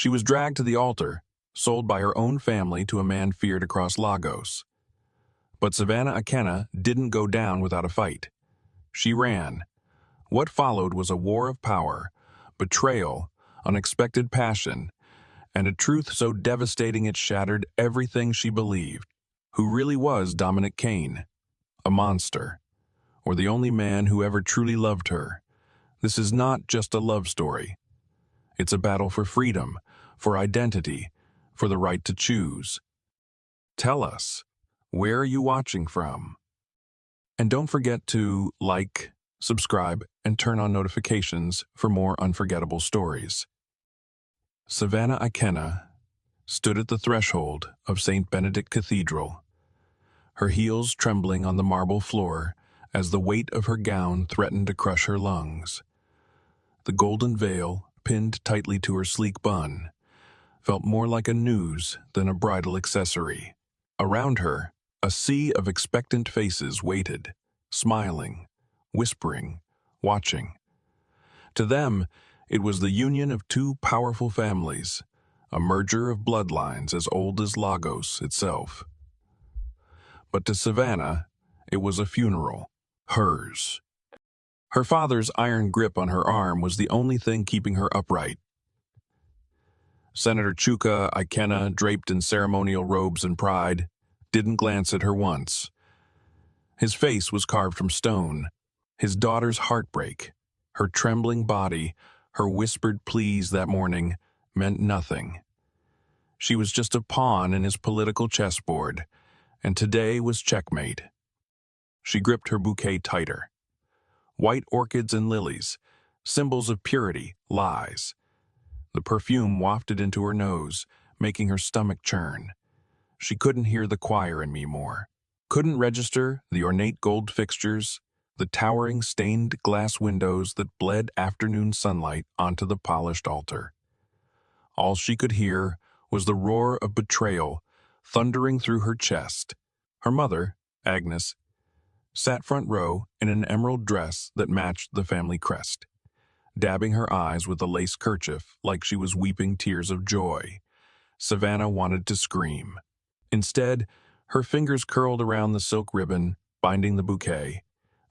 She was dragged to the altar, sold by her own family to a man feared across Lagos. But Savannah Akena didn't go down without a fight. She ran. What followed was a war of power, betrayal, unexpected passion, and a truth so devastating it shattered everything she believed. Who really was Dominic Kane? A monster, or the only man who ever truly loved her? This is not just a love story. It's a battle for freedom, for identity, for the right to choose. Tell us, where are you watching from? And don't forget to like, subscribe, and turn on notifications for more unforgettable stories. Savannah Akena stood at the threshold of St. Benedict Cathedral, her heels trembling on the marble floor as the weight of her gown threatened to crush her lungs. The golden veil, pinned tightly to her sleek bun, felt more like a noose than a bridal accessory. Around her, a sea of expectant faces waited, smiling, whispering, watching. To them, it was the union of two powerful families, a merger of bloodlines as old as Lagos itself. But to Savannah, it was a funeral, hers. Her father's iron grip on her arm was the only thing keeping her upright. Senator Chuka Ikena, draped in ceremonial robes and pride, didn't glance at her once. His face was carved from stone. His daughter's heartbreak, her trembling body, her whispered pleas that morning meant nothing. She was just a pawn in his political chessboard, and today was checkmate. She gripped her bouquet tighter. White orchids and lilies, symbols of purity, lies. The perfume wafted into her nose, making her stomach churn. She couldn't hear the choir in me more. Couldn't register the ornate gold fixtures, the towering stained glass windows that bled afternoon sunlight onto the polished altar. All she could hear was the roar of betrayal thundering through her chest. Her mother, Agnes, sat front row in an emerald dress that matched the family crest, dabbing her eyes with a lace kerchief like she was weeping tears of joy. Savannah wanted to scream. Instead, her fingers curled around the silk ribbon, binding the bouquet,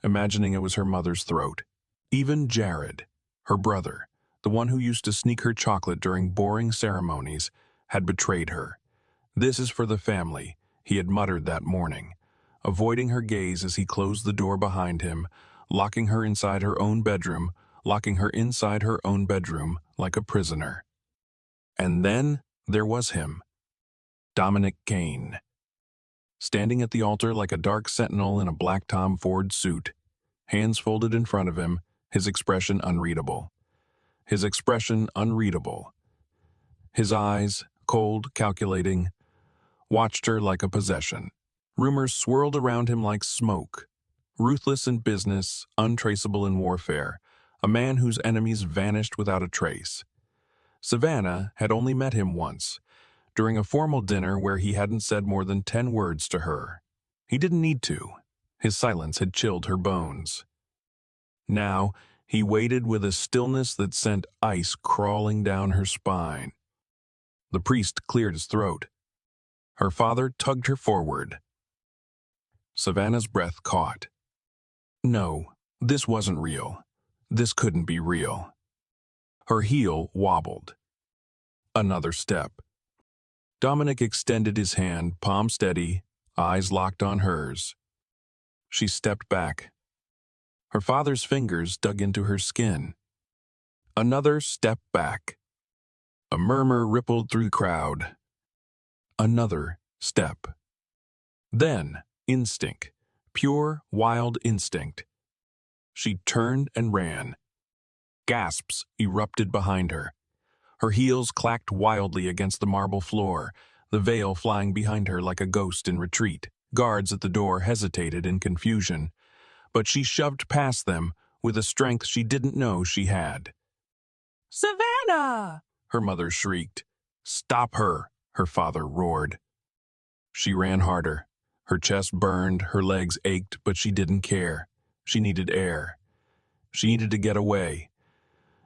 imagining it was her mother's throat. Even Jared, her brother, the one who used to sneak her chocolate during boring ceremonies, had betrayed her. "This is for the family," he had muttered that morning, avoiding her gaze as he closed the door behind him, locking her inside her own bedroom like a prisoner. And then there was him, Dominic Kane, standing at the altar like a dark sentinel in a black Tom Ford suit, hands folded in front of him, his expression unreadable. His expression unreadable. His eyes, cold, calculating, watched her like a possession. Rumors swirled around him like smoke. Ruthless in business, untraceable in warfare, a man whose enemies vanished without a trace. Savannah had only met him once, during a formal dinner where he hadn't said more than 10 words to her. He didn't need to. His silence had chilled her bones. Now, he waited with a stillness that sent ice crawling down her spine. The priest cleared his throat. Her father tugged her forward. Savannah's breath caught. No, this wasn't real. This couldn't be real. Her heel wobbled. Another step. Dominic extended his hand, palm steady, eyes locked on hers. She stepped back. Her father's fingers dug into her skin. Another step back. A murmur rippled through the crowd. Another step. Then, instinct, pure, wild instinct. She turned and ran. Gasps erupted behind her. Her heels clacked wildly against the marble floor, the veil flying behind her like a ghost in retreat. Guards at the door hesitated in confusion, but she shoved past them with a strength she didn't know she had. "Savannah!" her mother shrieked. "Stop her!" her father roared. She ran harder. Her chest burned, her legs ached, but she didn't care. She needed air. She needed to get away.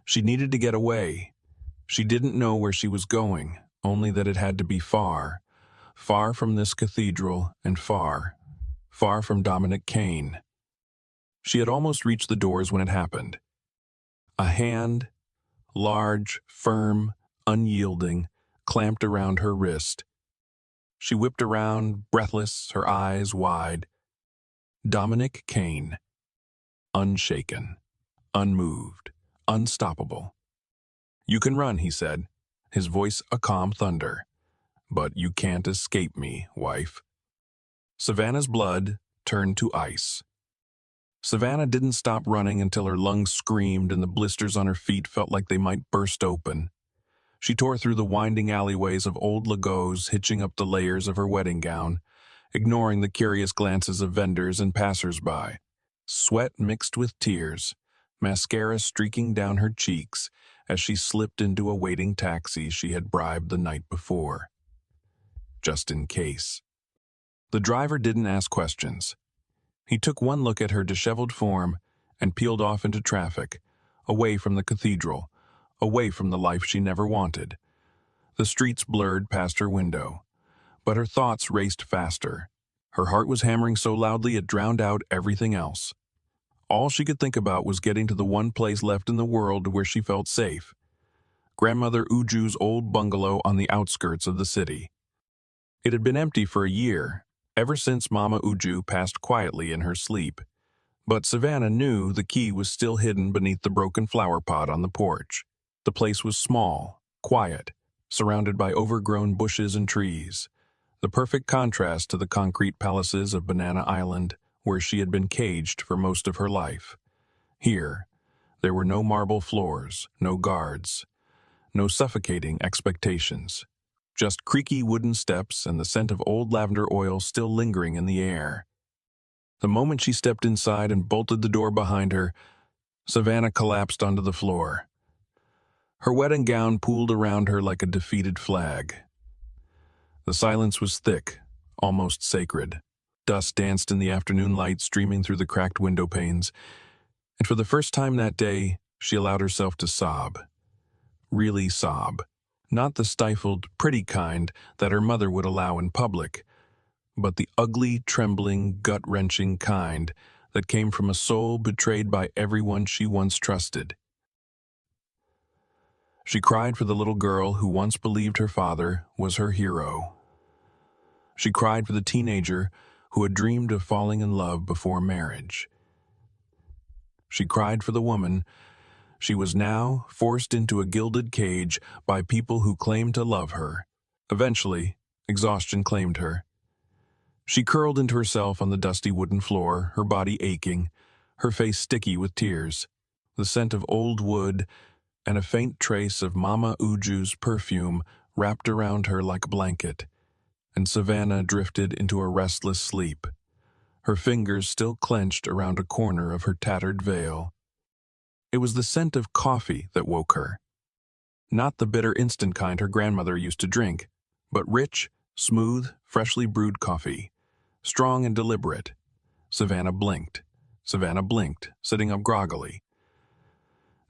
She needed to get away. She didn't know where she was going, only that it had to be far, far from this cathedral and far, far from Dominic Kane. She had almost reached the doors when it happened. A hand, large, firm, unyielding, clamped around her wrist. She whipped around, breathless, her eyes wide. Dominic Kane, unshaken, unmoved, unstoppable. "You can run," he said, his voice a calm thunder. "But you can't escape me, wife." Savannah's blood turned to ice. Savannah didn't stop running until her lungs screamed and the blisters on her feet felt like they might burst open. She tore through the winding alleyways of old Lagos, hitching up the layers of her wedding gown, ignoring the curious glances of vendors and passers-by. Sweat mixed with tears, mascara streaking down her cheeks as she slipped into a waiting taxi she had bribed the night before. Just in case. The driver didn't ask questions. He took one look at her disheveled form and peeled off into traffic, away from the cathedral, away from the life she never wanted. The streets blurred past her window, but her thoughts raced faster. Her heart was hammering so loudly it drowned out everything else. All she could think about was getting to the one place left in the world where she felt safe. Grandmother Uju's old bungalow on the outskirts of the city. It had been empty for a year, ever since Mama Uju passed quietly in her sleep. But Savannah knew the key was still hidden beneath the broken flower pot on the porch. The place was small, quiet, surrounded by overgrown bushes and trees, the perfect contrast to the concrete palaces of Banana Island, where she had been caged for most of her life. Here, there were no marble floors, no guards, no suffocating expectations. Just creaky wooden steps and the scent of old lavender oil still lingering in the air. The moment she stepped inside and bolted the door behind her, Savannah collapsed onto the floor. Her wedding gown pooled around her like a defeated flag. The silence was thick, almost sacred. Dust danced in the afternoon light streaming through the cracked window panes, and for the first time that day, she allowed herself to sob. Really sob. Not the stifled, pretty kind that her mother would allow in public, but the ugly, trembling, gut-wrenching kind that came from a soul betrayed by everyone she once trusted. She cried for the little girl who once believed her father was her hero. She cried for the teenager who had dreamed of falling in love before marriage. She cried for the woman she was now forced into a gilded cage by people who claimed to love her. Eventually, exhaustion claimed her. She curled into herself on the dusty wooden floor, her body aching, her face sticky with tears. The scent of old wood and a faint trace of Mama Uju's perfume wrapped around her like a blanket, and Savannah drifted into a restless sleep, her fingers still clenched around a corner of her tattered veil. It was the scent of coffee that woke her. Not the bitter instant kind her grandmother used to drink, but rich, smooth, freshly brewed coffee, strong and deliberate. Savannah blinked, sitting up groggily.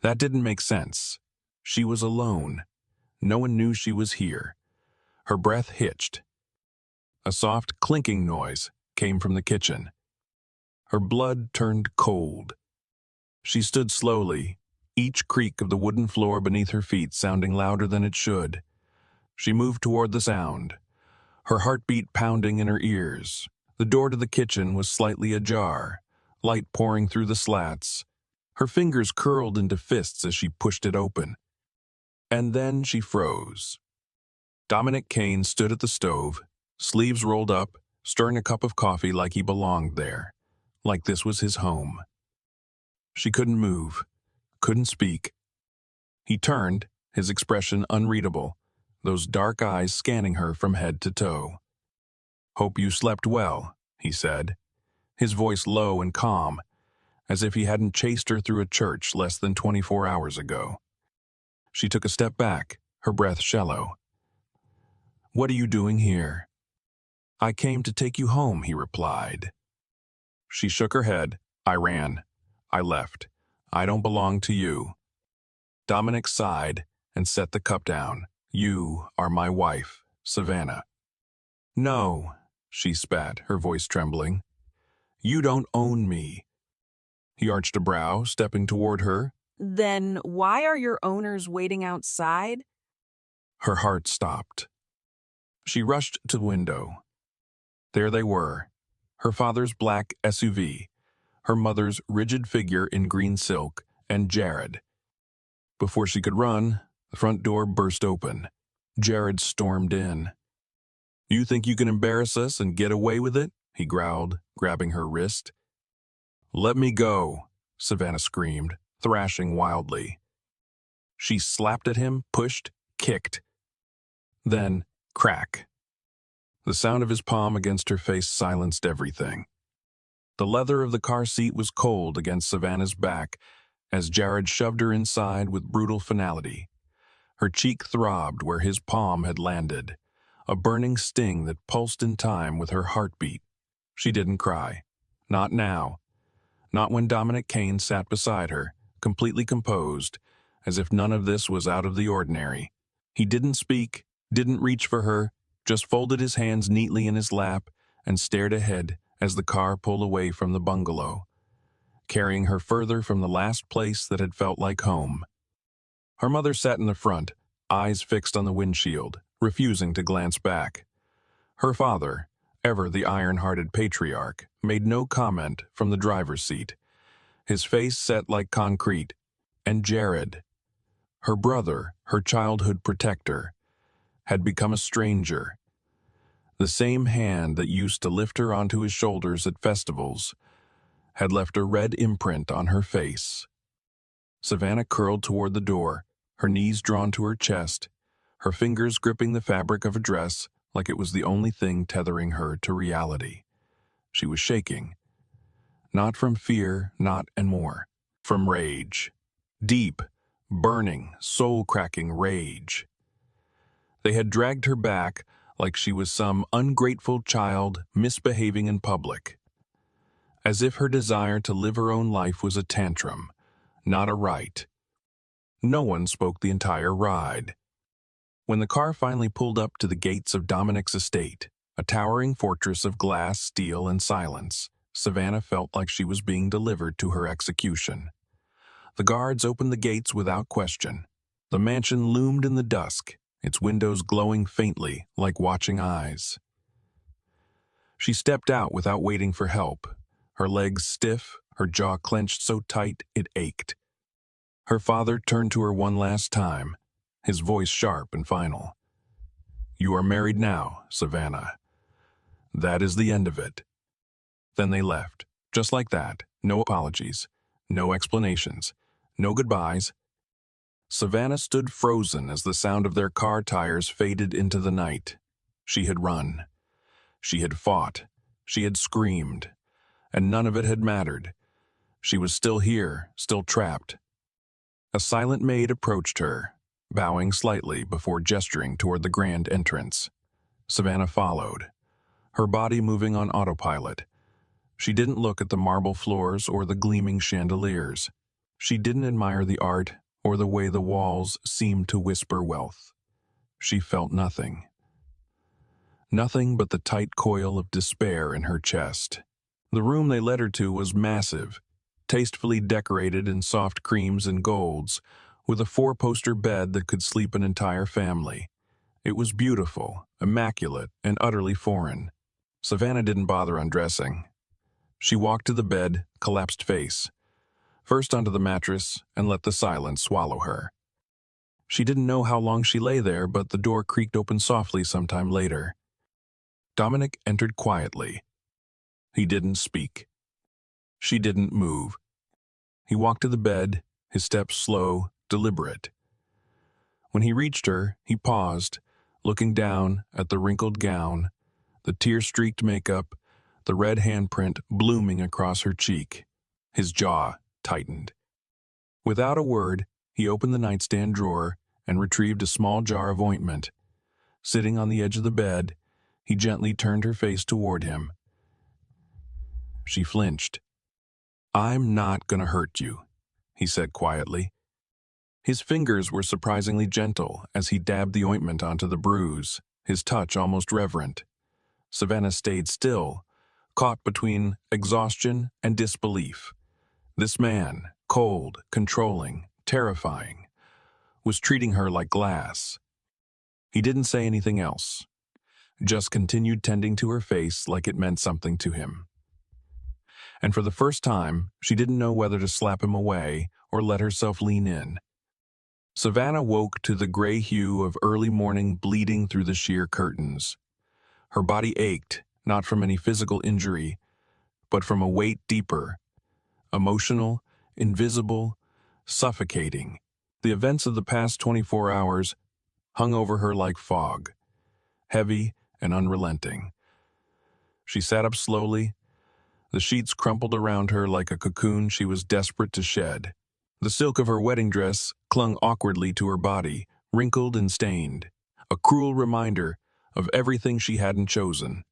That didn't make sense. She was alone. No one knew she was here. Her breath hitched. A soft clinking noise came from the kitchen. Her blood turned cold. She stood slowly, each creak of the wooden floor beneath her feet sounding louder than it should. She moved toward the sound, her heartbeat pounding in her ears. The door to the kitchen was slightly ajar, light pouring through the slats. Her fingers curled into fists as she pushed it open. And then she froze. Dominic Kane stood at the stove, sleeves rolled up, stirring a cup of coffee like he belonged there, like this was his home. She couldn't move, couldn't speak. He turned, his expression unreadable, those dark eyes scanning her from head to toe. "Hope you slept well," he said, his voice low and calm, as if he hadn't chased her through a church less than 24 hours ago. She took a step back, her breath shallow. "What are you doing here?" "I came to take you home," he replied. She shook her head. "I ran. I left. I don't belong to you." Dominic sighed, and set the cup down. You are my wife, Savannah. No, she spat, her voice trembling. You don't own me. He arched a brow, stepping toward her. Then why are your owners waiting outside? Her heart stopped. She rushed to the window. There they were, her father's black SUV, her mother's rigid figure in green silk, and Jared. Before she could run, the front door burst open. Jared stormed in. You think you can embarrass us and get away with it? He growled, grabbing her wrist. Let me go, Savannah screamed, thrashing wildly. She slapped at him, pushed, kicked. Then, crack. The sound of his palm against her face silenced everything. The leather of the car seat was cold against Savannah's back as Jared shoved her inside with brutal finality. Her cheek throbbed where his palm had landed, a burning sting that pulsed in time with her heartbeat. She didn't cry. Not now. Not when Dominic Kane sat beside her, completely composed, as if none of this was out of the ordinary. He didn't speak, didn't reach for her, just folded his hands neatly in his lap and stared ahead as the car pulled away from the bungalow, carrying her further from the last place that had felt like home. Her mother sat in the front, eyes fixed on the windshield, refusing to glance back. Her father, ever the iron-hearted patriarch, made no comment from the driver's seat, his face set like concrete. And Jared, her brother, her childhood protector, had become a stranger. The same hand that used to lift her onto his shoulders at festivals had left a red imprint on her face. Savannah curled toward the door, her knees drawn to her chest, her fingers gripping the fabric of a dress like it was the only thing tethering her to reality. She was shaking. Not from fear, not and more. From rage. Deep, burning, soul-cracking rage. They had dragged her back like she was some ungrateful child misbehaving in public. As if her desire to live her own life was a tantrum, not a right. No one spoke the entire ride. When the car finally pulled up to the gates of Dominic's estate, a towering fortress of glass, steel, and silence, Savannah felt like she was being delivered to her execution. The guards opened the gates without question. The mansion loomed in the dusk, its windows glowing faintly like watching eyes. She stepped out without waiting for help, her legs stiff, her jaw clenched so tight it ached. Her father turned to her one last time, his voice sharp and final. You are married now, Savannah. That is the end of it. Then they left, just like that, no apologies, no explanations, no goodbyes. Savannah stood frozen as the sound of their car tires faded into the night. She had run. She had fought. She had screamed. And none of it had mattered. She was still here, still trapped. A silent maid approached her, bowing slightly before gesturing toward the grand entrance. Savannah followed, her body moving on autopilot. She didn't look at the marble floors or the gleaming chandeliers. She didn't admire the art or the way the walls seemed to whisper wealth. She felt nothing. Nothing but the tight coil of despair in her chest. The room they led her to was massive, tastefully decorated in soft creams and golds, with a four-poster bed that could sleep an entire family. It was beautiful, immaculate, and utterly foreign. Savannah didn't bother undressing. She walked to the bed, collapsed face, first onto the mattress, and let the silence swallow her. She didn't know how long she lay there, but the door creaked open softly sometime later. Dominic entered quietly. He didn't speak. She didn't move. He walked to the bed, his steps slow, deliberate. When he reached her, he paused, looking down at the wrinkled gown, the tear-streaked makeup, the red handprint blooming across her cheek. His jaw tightened. Without a word, he opened the nightstand drawer and retrieved a small jar of ointment. Sitting on the edge of the bed, he gently turned her face toward him. She flinched. I'm not gonna hurt you, he said quietly. His fingers were surprisingly gentle as he dabbed the ointment onto the bruise, his touch almost reverent. Savannah stayed still, caught between exhaustion and disbelief. This man, cold, controlling, terrifying, was treating her like glass. He didn't say anything else, just continued tending to her face like it meant something to him. And for the first time, she didn't know whether to slap him away or let herself lean in. Savannah woke to the gray hue of early morning bleeding through the sheer curtains. Her body ached, not from any physical injury, but from a weight deeper, emotional, invisible, suffocating. The events of the past 24 hours hung over her like fog, heavy and unrelenting. She sat up slowly, the sheets crumpled around her like a cocoon she was desperate to shed. The silk of her wedding dress clung awkwardly to her body, wrinkled and stained, a cruel reminder of everything she hadn't chosen.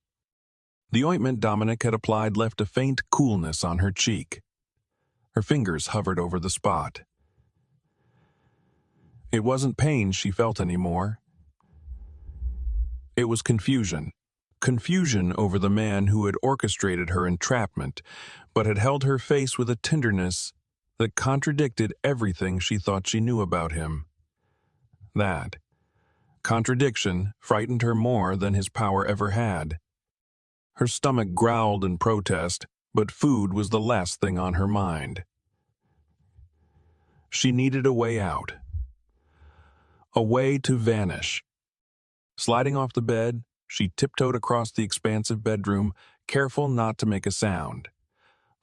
The ointment Dominic had applied left a faint coolness on her cheek. Her fingers hovered over the spot. It wasn't pain she felt anymore. It was confusion. Confusion over the man who had orchestrated her entrapment, but had held her face with a tenderness that contradicted everything she thought she knew about him. That contradiction frightened her more than his power ever had. Her stomach growled in protest, but food was the last thing on her mind. She needed a way out. A way to vanish. Sliding off the bed, she tiptoed across the expansive bedroom, careful not to make a sound.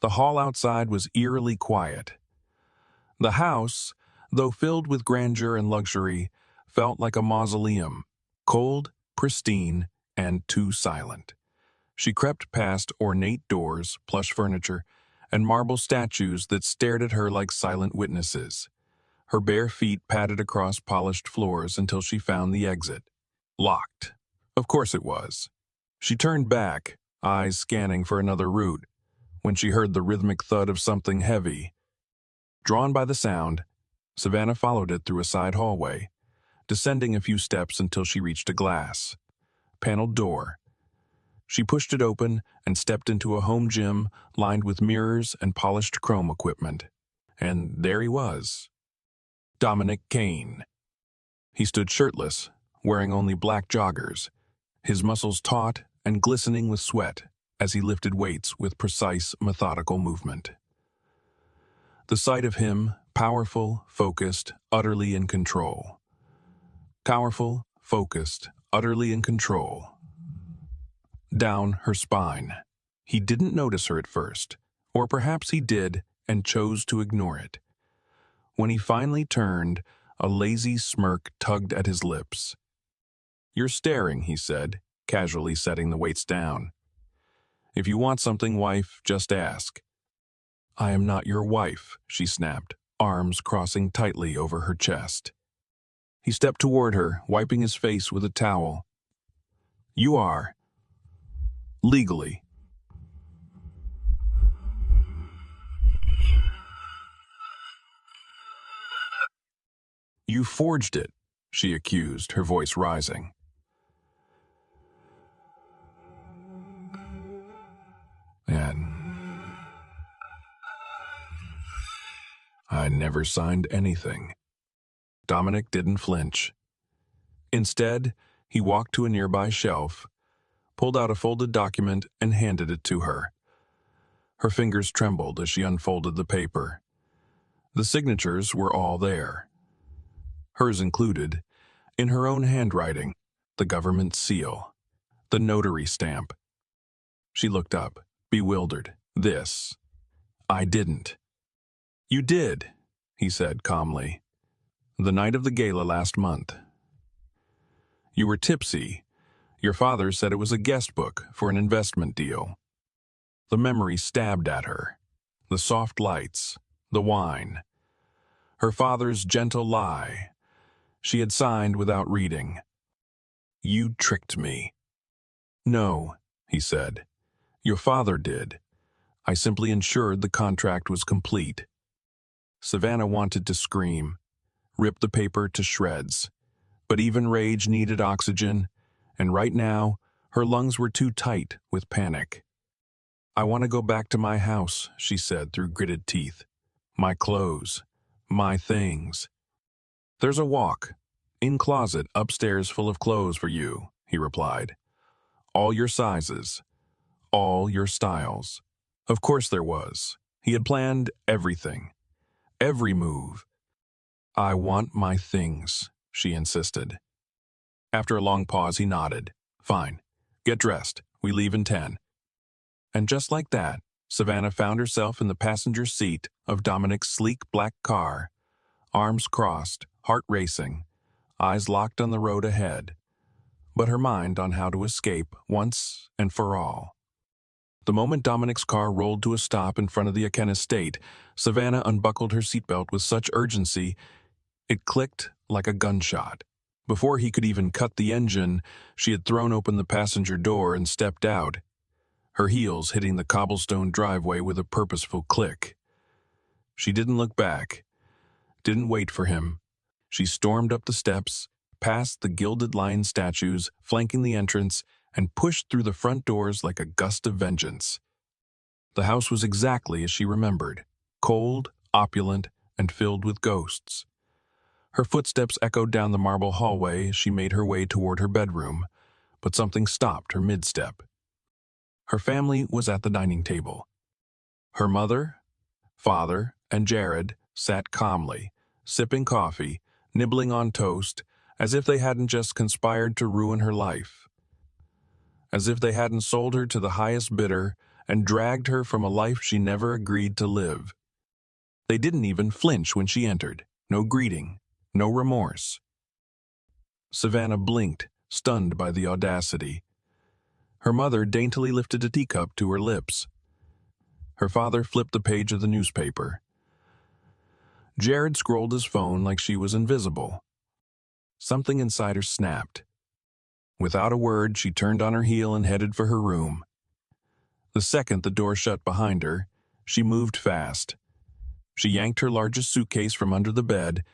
The hall outside was eerily quiet. The house, though filled with grandeur and luxury, felt like a mausoleum, cold, pristine, and too silent. She crept past ornate doors, plush furniture, and marble statues that stared at her like silent witnesses. Her bare feet padded across polished floors until she found the exit. Locked. Of course it was. She turned back, eyes scanning for another route, when she heard the rhythmic thud of something heavy. Drawn by the sound, Savannah followed it through a side hallway, descending a few steps until she reached a glass, paneled door. She pushed it open and stepped into a home gym lined with mirrors and polished chrome equipment. And there he was, Dominic Kane. He stood shirtless, wearing only black joggers, his muscles taut and glistening with sweat as he lifted weights with precise, methodical movement. The sight of him, powerful, focused, utterly in control. Powerful, focused, utterly in control. Down her spine. He didn't notice her at first, or perhaps he did and chose to ignore it. When he finally turned, a lazy smirk tugged at his lips. "You're staring," he said, casually setting the weights down. "If you want something, wife, just ask." "I am not your wife," she snapped, arms crossing tightly over her chest. He stepped toward her, wiping his face with a towel. "You are. Legally." "You forged it," she accused, her voice rising. "And I never signed anything." Dominic didn't flinch. Instead, he walked to a nearby shelf, pulled out a folded document, and handed it to her. Her fingers trembled as she unfolded the paper. The signatures were all there. Hers included, in her own handwriting, the government seal, the notary stamp. She looked up, bewildered. "This. I didn't." "You did," he said calmly. "The night of the gala last month. You were tipsy. Your father said it was a guest book for an investment deal." The memory stabbed at her. The soft lights, the wine. Her father's gentle lie. She had signed without reading. "You tricked me." "No," he said. "Your father did. I simply ensured the contract was complete." Savannah wanted to scream. ripped the paper to shreds. But even rage needed oxygen, and right now, her lungs were too tight with panic. "I want to go back to my house," she said through gritted teeth. "My clothes. My things." "There's a walk-in closet upstairs full of clothes for you," he replied. "All your sizes. All your styles." Of course there was. He had planned everything. Every move. "I want my things," she insisted. After a long pause, he nodded. "Fine. Get dressed. We leave in 10. And just like that, Savannah found herself in the passenger seat of Dominic's sleek black car, arms crossed, heart racing, eyes locked on the road ahead, but her mind on how to escape once and for all. The moment Dominic's car rolled to a stop in front of the Aken estate, Savannah unbuckled her seatbelt with such urgency, it clicked like a gunshot. Before he could even cut the engine, she had thrown open the passenger door and stepped out, her heels hitting the cobblestone driveway with a purposeful click. She didn't look back, didn't wait for him. She stormed up the steps, past the gilded lion statues flanking the entrance, and pushed through the front doors like a gust of vengeance. The house was exactly as she remembered, cold, opulent, and filled with ghosts. Her footsteps echoed down the marble hallway as she made her way toward her bedroom, but something stopped her mid-step. Her family was at the dining table. Her mother, father, and Jared sat calmly, sipping coffee, nibbling on toast, as if they hadn't just conspired to ruin her life. As if they hadn't sold her to the highest bidder and dragged her from a life she never agreed to live. They didn't even flinch when she entered. No greeting, no remorse. Savannah blinked, stunned by the audacity. Her mother daintily lifted a teacup to her lips. Her father flipped the page of the newspaper. Jared scrolled his phone like she was invisible. Something inside her snapped. Without a word, she turned on her heel and headed for her room. The second the door shut behind her, she moved fast. She yanked her largest suitcase from under the bed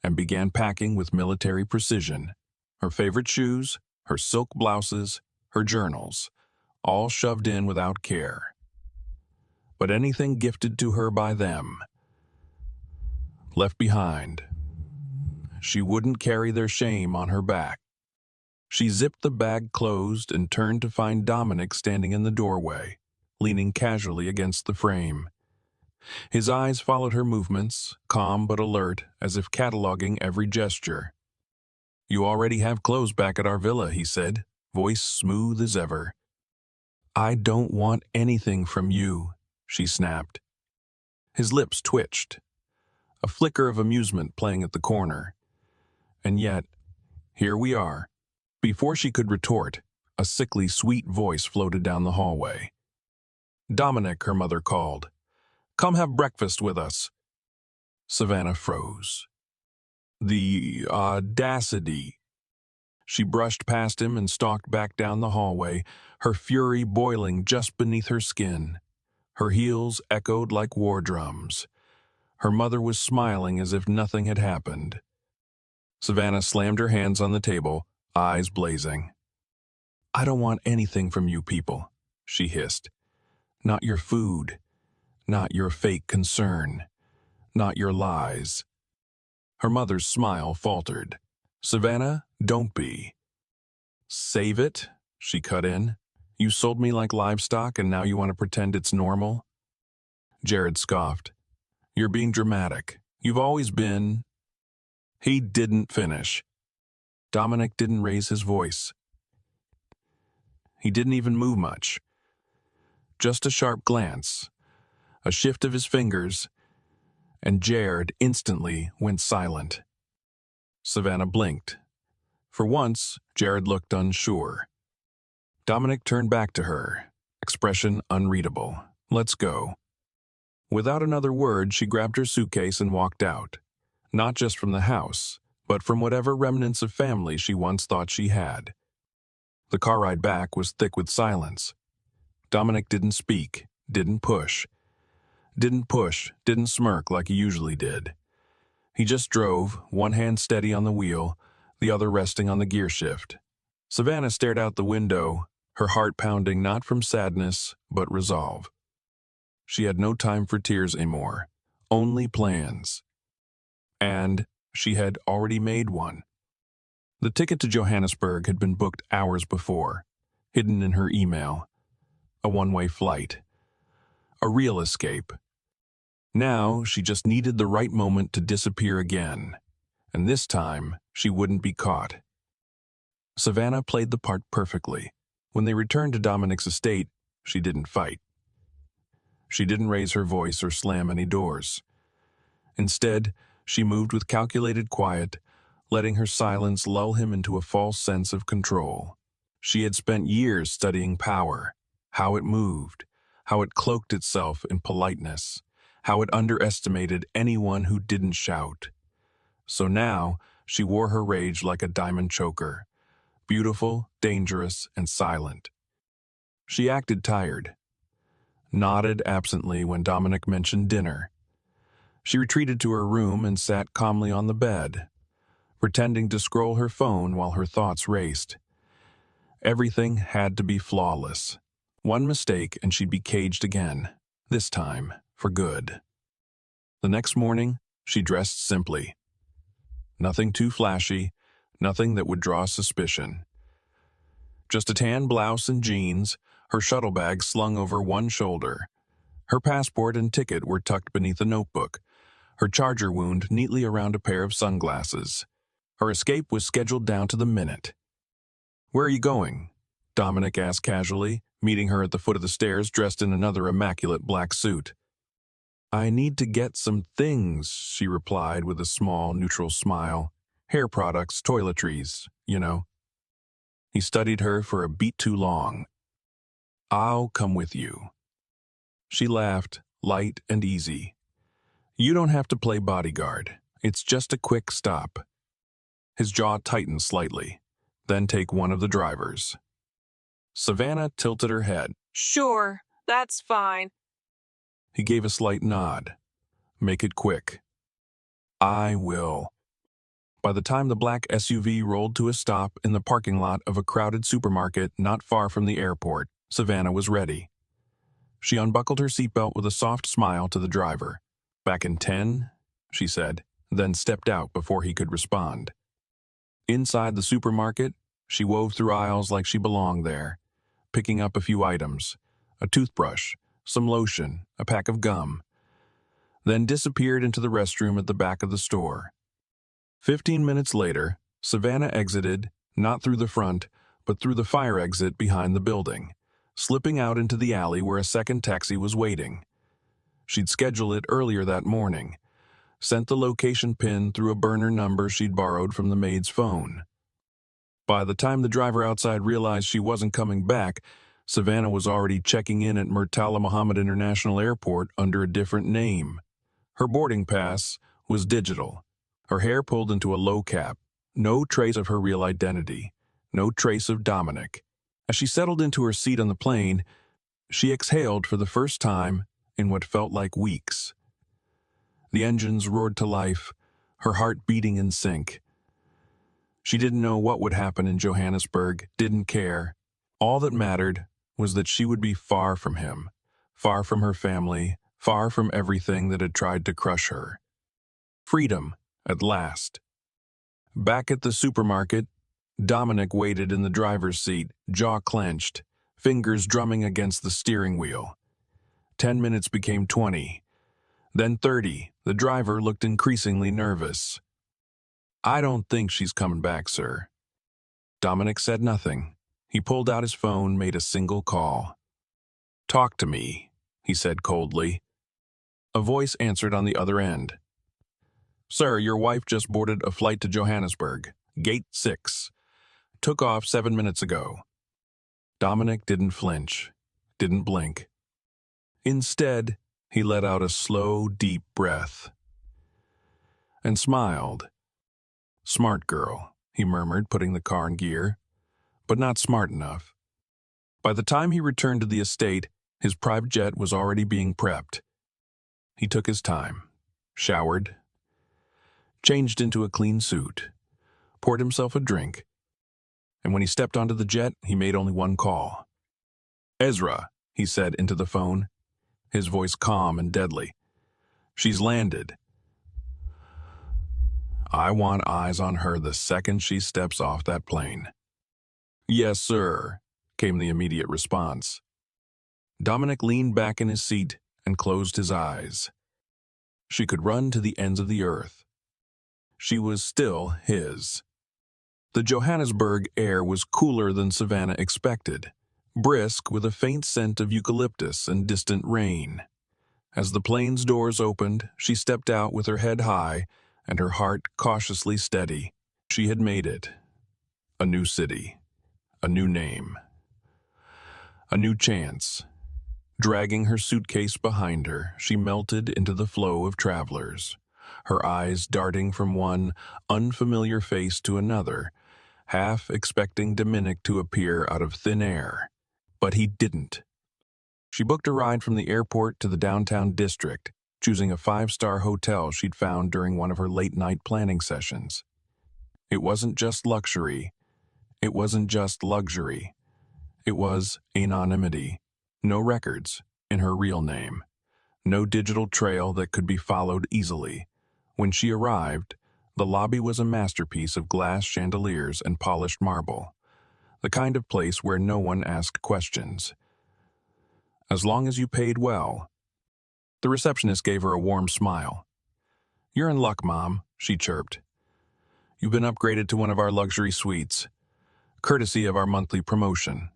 and began packing with military precision. Her favorite shoes, her silk blouses, her journals, all shoved in without care. But anything gifted to her by them, left behind. She wouldn't carry their shame on her back. She zipped the bag closed and turned to find Dominic standing in the doorway, leaning casually against the frame. His eyes followed her movements, calm but alert, as if cataloging every gesture. "You already have clothes back at our villa," he said, voice smooth as ever. "I don't want anything from you," she snapped. His lips twitched, a flicker of amusement playing at the corner. And yet, here we are. Before she could retort, a sickly sweet voice floated down the hallway. "Dominic," her mother called. "Come have breakfast with us." Savannah froze. The audacity. She brushed past him and stalked back down the hallway, her fury boiling just beneath her skin. Her heels echoed like war drums. Her mother was smiling as if nothing had happened. Savannah slammed her hands on the table, eyes blazing. "I don't want anything from you people," she hissed. "Not your food, not your fake concern, not your lies." Her mother's smile faltered. "Savannah, don't be." "Save it," she cut in. "You sold me like livestock and now you want to pretend it's normal?" Jared scoffed. "You're being dramatic. You've always been—" He didn't finish. Dominic didn't raise his voice. He didn't even move much. Just a sharp glance, a shift of his fingers, and Jared instantly went silent. Savannah blinked. For once, Jared looked unsure. Dominic turned back to her, expression unreadable. "Let's go." Without another word, she grabbed her suitcase and walked out, not just from the house, but from whatever remnants of family she once thought she had. The car ride back was thick with silence. Dominic didn't speak, didn't push, didn't smirk like he usually did. He just drove, one hand steady on the wheel, the other resting on the gear shift. Savannah stared out the window, her heart pounding not from sadness, but resolve. She had no time for tears anymore, only plans. And she had already made one. The ticket to Johannesburg had been booked hours before, hidden in her email. A one-way flight. A real escape. Now she just needed the right moment to disappear again, and this time she wouldn't be caught. Savannah played the part perfectly. When they returned to Dominic's estate, she didn't fight. She didn't raise her voice or slam any doors. Instead, she moved with calculated quiet, letting her silence lull him into a false sense of control. She had spent years studying power, how it moved, how it cloaked itself in politeness, how it underestimated anyone who didn't shout. So now, she wore her rage like a diamond choker, beautiful, dangerous, and silent. She acted tired, nodded absently when Dominic mentioned dinner. She retreated to her room and sat calmly on the bed, pretending to scroll her phone while her thoughts raced. Everything had to be flawless. One mistake and she'd be caged again, this time for good. The next morning, she dressed simply. Nothing too flashy, nothing that would draw suspicion. Just a tan blouse and jeans, her shuttle bag slung over one shoulder. Her passport and ticket were tucked beneath a notebook, her charger wound neatly around a pair of sunglasses. Her escape was scheduled down to the minute. "Where are you going?" Dominic asked casually, meeting her at the foot of the stairs dressed in another immaculate black suit. "I need to get some things," she replied with a small, neutral smile. "Hair products, toiletries, you know." He studied her for a beat too long. "I'll come with you." She laughed, light and easy. "You don't have to play bodyguard. It's just a quick stop." His jaw tightened slightly. "Then take one of the drivers." Savannah tilted her head. Sure, that's fine. He gave a slight nod. "Make it quick." "I will." By the time the black SUV rolled to a stop in the parking lot of a crowded supermarket not far from the airport, Savannah was ready. She unbuckled her seatbelt with a soft smile to the driver. "Back in 10, she said, then stepped out before he could respond. Inside the supermarket, she wove through aisles like she belonged there, picking up a few items, a toothbrush, some lotion, a pack of gum, then disappeared into the restroom at the back of the store. 15 minutes later, Savannah exited, not through the front, but through the fire exit behind the building, slipping out into the alley where a second taxi was waiting. She'd scheduled it earlier that morning, sent the location pin through a burner number she'd borrowed from the maid's phone. By the time the driver outside realized she wasn't coming back, Savannah was already checking in at Murtala Muhammad International Airport under a different name. Her boarding pass was digital, her hair pulled into a low cap, no trace of her real identity, no trace of Dominic. As she settled into her seat on the plane, she exhaled for the first time in what felt like weeks. The engines roared to life, her heart beating in sync. She didn't know what would happen in Johannesburg, didn't care. All that mattered was that she would be far from him, far from her family, far from everything that had tried to crush her. Freedom, at last. Back at the supermarket, Dominic waited in the driver's seat, jaw clenched, fingers drumming against the steering wheel. 10 minutes became 20. Then 30. The driver looked increasingly nervous. "I don't think she's coming back, sir." Dominic said nothing. He pulled out his phone, made a single call. "Talk to me," he said coldly. A voice answered on the other end. "Sir, your wife just boarded a flight to Johannesburg, Gate 6. Took off 7 minutes ago." Dominic didn't flinch, didn't blink. Instead, he let out a slow, deep breath and smiled. "Smart girl," he murmured, putting the car in gear, "but not smart enough." By the time he returned to the estate, his private jet was already being prepped. He took his time, showered, changed into a clean suit, poured himself a drink, and when he stepped onto the jet, he made only one call. "Ezra," he said into the phone, his voice calm and deadly. "She's landed. I want eyes on her the second she steps off that plane." "Yes, sir," came the immediate response. Dominic leaned back in his seat and closed his eyes. She could run to the ends of the earth. She was still his. The Johannesburg air was cooler than Savannah expected, brisk with a faint scent of eucalyptus and distant rain. As the plane's doors opened, she stepped out with her head high and her heart cautiously steady. She had made it. A new city, a new name, a new chance. Dragging her suitcase behind her, she melted into the flow of travelers, her eyes darting from one unfamiliar face to another, half expecting Dominic to appear out of thin air. But he didn't. She booked a ride from the airport to the downtown district, choosing a five-star hotel she'd found during one of her late-night planning sessions. It wasn't just luxury. It wasn't just luxury. It was anonymity. No records in her real name. No digital trail that could be followed easily. When she arrived, the lobby was a masterpiece of glass chandeliers and polished marble. The kind of place where no one asked questions. As long as you paid well. The receptionist gave her a warm smile. "You're in luck, Mom," she chirped. "You've been upgraded to one of our luxury suites, courtesy of our monthly promotion.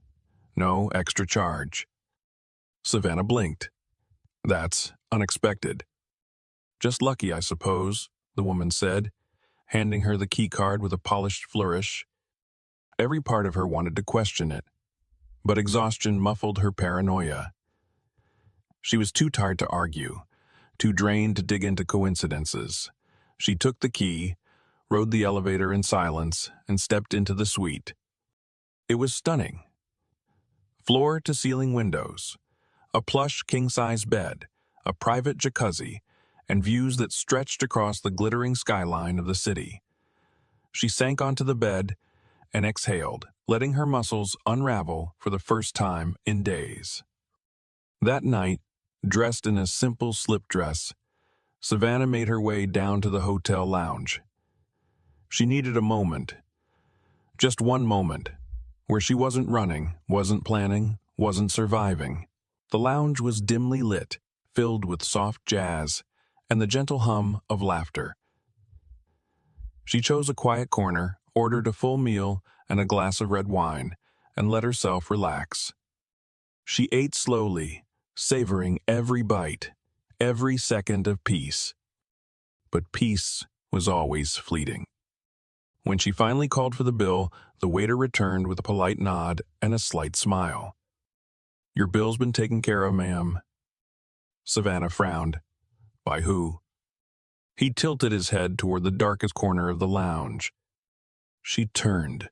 No extra charge." Savannah blinked. "That's unexpected." "Just lucky, I suppose," the woman said, handing her the key card with a polished flourish. Every part of her wanted to question it, but exhaustion muffled her paranoia. She was too tired to argue, too drained to dig into coincidences. She took the key, rode the elevator in silence, and stepped into the suite. It was stunning. Floor-to-ceiling windows, a plush king-size bed, a private jacuzzi, and views that stretched across the glittering skyline of the city. She sank onto the bed and exhaled, letting her muscles unravel for the first time in days. That night, dressed in a simple slip dress, Savannah made her way down to the hotel lounge. She needed a moment, just one moment, where she wasn't running, wasn't planning, wasn't surviving. The lounge was dimly lit, filled with soft jazz and the gentle hum of laughter. She chose a quiet corner, ordered a full meal and a glass of red wine, and let herself relax. She ate slowly, savoring every bite, every second of peace. But peace was always fleeting. When she finally called for the bill, the waiter returned with a polite nod and a slight smile. "Your bill's been taken care of, ma'am." Savannah frowned. "By who?" He tilted his head toward the darkest corner of the lounge. She turned.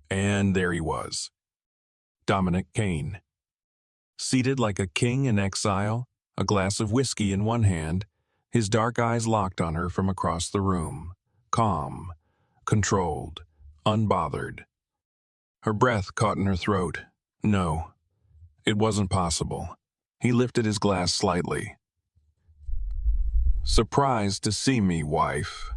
And there he was. Dominic Kane. Seated like a king in exile, a glass of whiskey in one hand, his dark eyes locked on her from across the room. Calm, controlled, unbothered. Her breath caught in her throat. No, it wasn't possible. He lifted his glass slightly. "Surprised to see me, wife."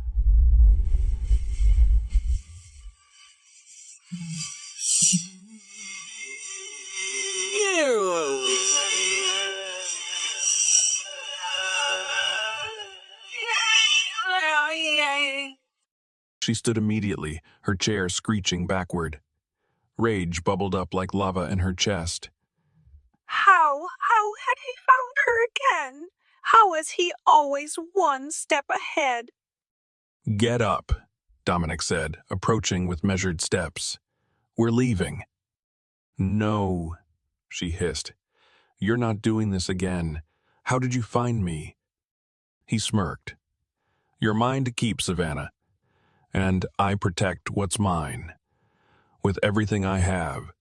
She stood immediately, her chair screeching backward. Rage bubbled up like lava in her chest. How had he found her again? How was he always one step ahead? "Get up," Dominic said, approaching with measured steps. "We're leaving." "No," she hissed. "You're not doing this again. How did you find me?" He smirked. "You're mine to keep, Savannah. And I protect what's mine. With everything I have."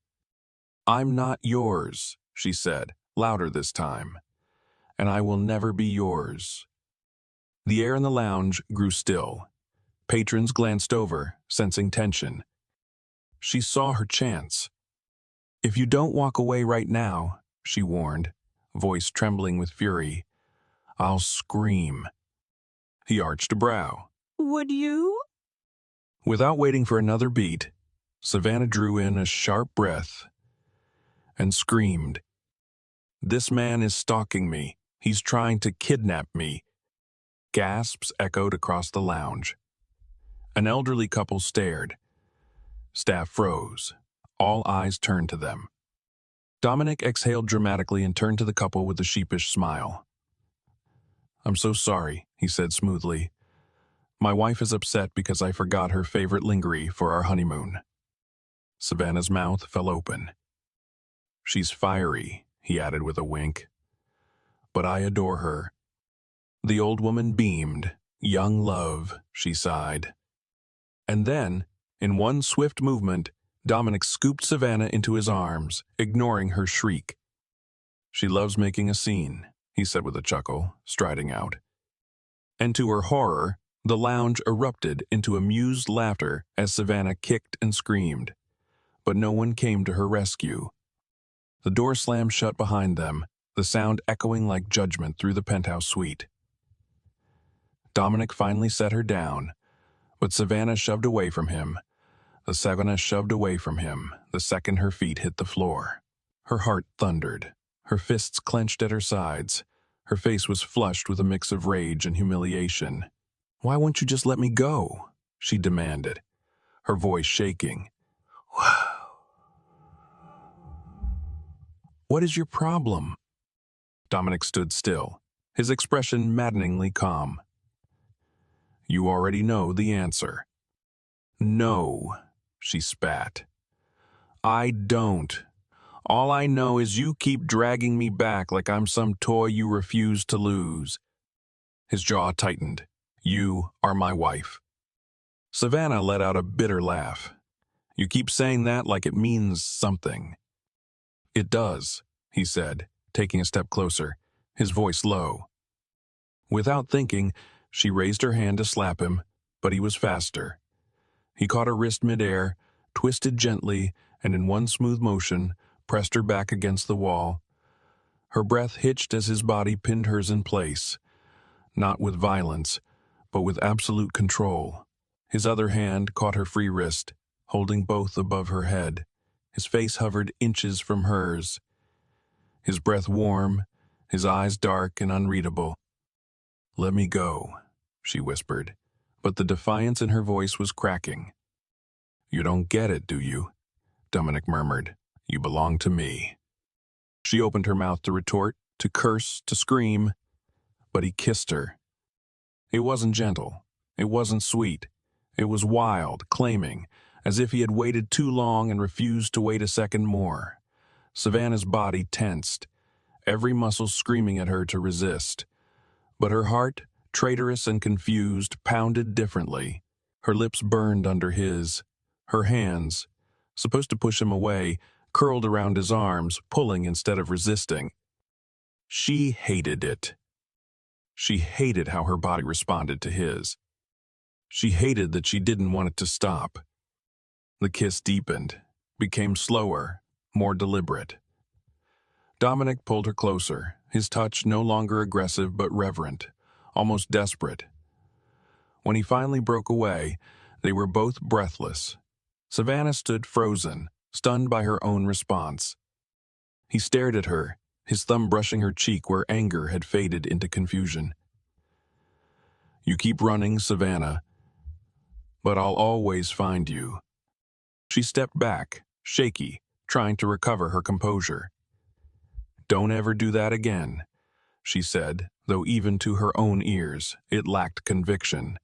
"I'm not yours," she said, louder this time. "And I will never be yours." The air in the lounge grew still. Patrons glanced over, sensing tension. She saw her chance. "If you don't walk away right now," she warned, voice trembling with fury, "I'll scream." He arched a brow. Would you? Without waiting for another beat, Savannah drew in a sharp breath and screamed. "This man is stalking me. He's trying to kidnap me." Gasps echoed across the lounge. An elderly couple stared. Staff froze. All eyes turned to them. Dominic exhaled dramatically and turned to the couple with a sheepish smile. "I'm so sorry," he said smoothly. "My wife is upset because I forgot her favorite lingerie for our honeymoon." Savannah's mouth fell open. "She's fiery," he added with a wink. "But I adore her." The old woman beamed. "Young love," she sighed. And then, in one swift movement, Dominic scooped Savannah into his arms, ignoring her shriek. "She loves making a scene," he said with a chuckle, striding out. And to her horror, the lounge erupted into amused laughter as Savannah kicked and screamed. But no one came to her rescue. The door slammed shut behind them, the sound echoing like judgment through the penthouse suite. Dominic finally set her down, but Savannah shoved away from him. Savannah shoved away from him the second her feet hit the floor. Her heart thundered. Her fists clenched at her sides. Her face was flushed with a mix of rage and humiliation. "Why won't you just let me go?" she demanded, her voice shaking. "What is your problem?" Dominic stood still, his expression maddeningly calm. "You already know the answer." "No," she spat. "I don't. All I know is you keep dragging me back like I'm some toy you refuse to lose." His jaw tightened. "You are my wife." Savannah let out a bitter laugh. "You keep saying that like it means something." "It does," he said, taking a step closer, his voice low. Without thinking, she raised her hand to slap him, but he was faster. He caught her wrist midair, twisted gently, and in one smooth motion, pressed her back against the wall. Her breath hitched as his body pinned hers in place, not with violence, but with absolute control. His other hand caught her free wrist, holding both above her head. His face hovered inches from hers. His breath warm, his eyes dark and unreadable. "Let me go," she whispered, but the defiance in her voice was cracking. "You don't get it, do you?" Dominic murmured. "You belong to me." She opened her mouth to retort, to curse, to scream, but he kissed her. It wasn't gentle. It wasn't sweet. It was wild, claiming, as if he had waited too long and refused to wait a second more. Savannah's body tensed, every muscle screaming at her to resist. But her heart, traitorous and confused, pounded differently. Her lips burned under his. Her hands, supposed to push him away, curled around his arms, pulling instead of resisting. She hated it. She hated how her body responded to his. She hated that she didn't want it to stop. The kiss deepened, became slower, more deliberate. Dominic pulled her closer, his touch no longer aggressive but reverent, almost desperate. When he finally broke away, they were both breathless. Savannah stood frozen, stunned by her own response. He stared at her, his thumb brushing her cheek where anger had faded into confusion. "You keep running, Savannah, but I'll always find you." She stepped back, shaky, trying to recover her composure. "Don't ever do that again," she said, though even to her own ears, it lacked conviction.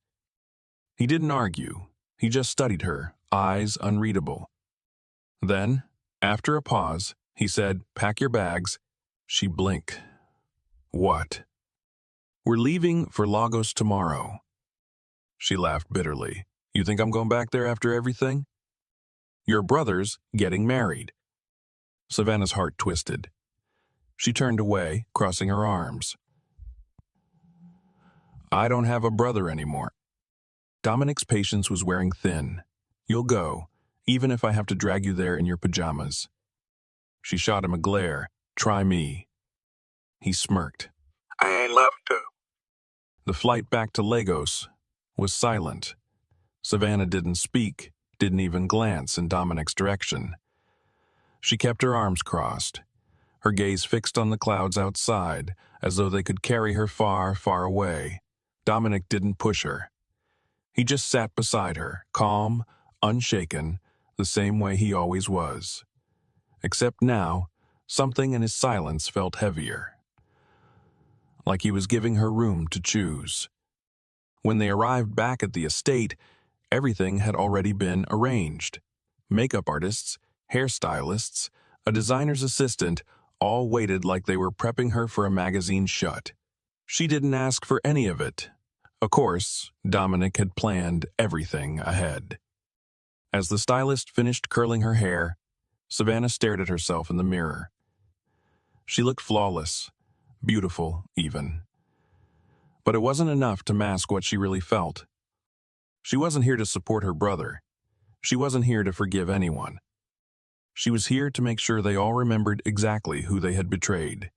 He didn't argue. He just studied her, eyes unreadable. Then, after a pause, he said, "Pack your bags." She blinked. "What?" "We're leaving for Lagos tomorrow." She laughed bitterly. "You think I'm going back there after everything?" "Your brother's getting married." Savannah's heart twisted. She turned away, crossing her arms. I don't have a brother anymore. Dominic's patience was wearing thin. You'll go, even if I have to drag you there in your pajamas. She shot him a glare. Try me. He smirked. I ain't love to. The flight back to Lagos was silent. Savannah didn't speak, didn't even glance in Dominic's direction. She kept her arms crossed, her gaze fixed on the clouds outside, as though they could carry her far, far away. Dominic didn't push her. He just sat beside her, calm, unshaken, the same way he always was. Except now, something in his silence felt heavier, like he was giving her room to choose. When they arrived back at the estate, everything had already been arranged. Makeup artists, hairstylists, a designer's assistant, all waited like they were prepping her for a magazine shoot. She didn't ask for any of it. Of course, Dominic had planned everything ahead. As the stylist finished curling her hair, Savannah stared at herself in the mirror. She looked flawless, beautiful even. But it wasn't enough to mask what she really felt. She wasn't here to support her brother. She wasn't here to forgive anyone. She was here to make sure they all remembered exactly who they had betrayed.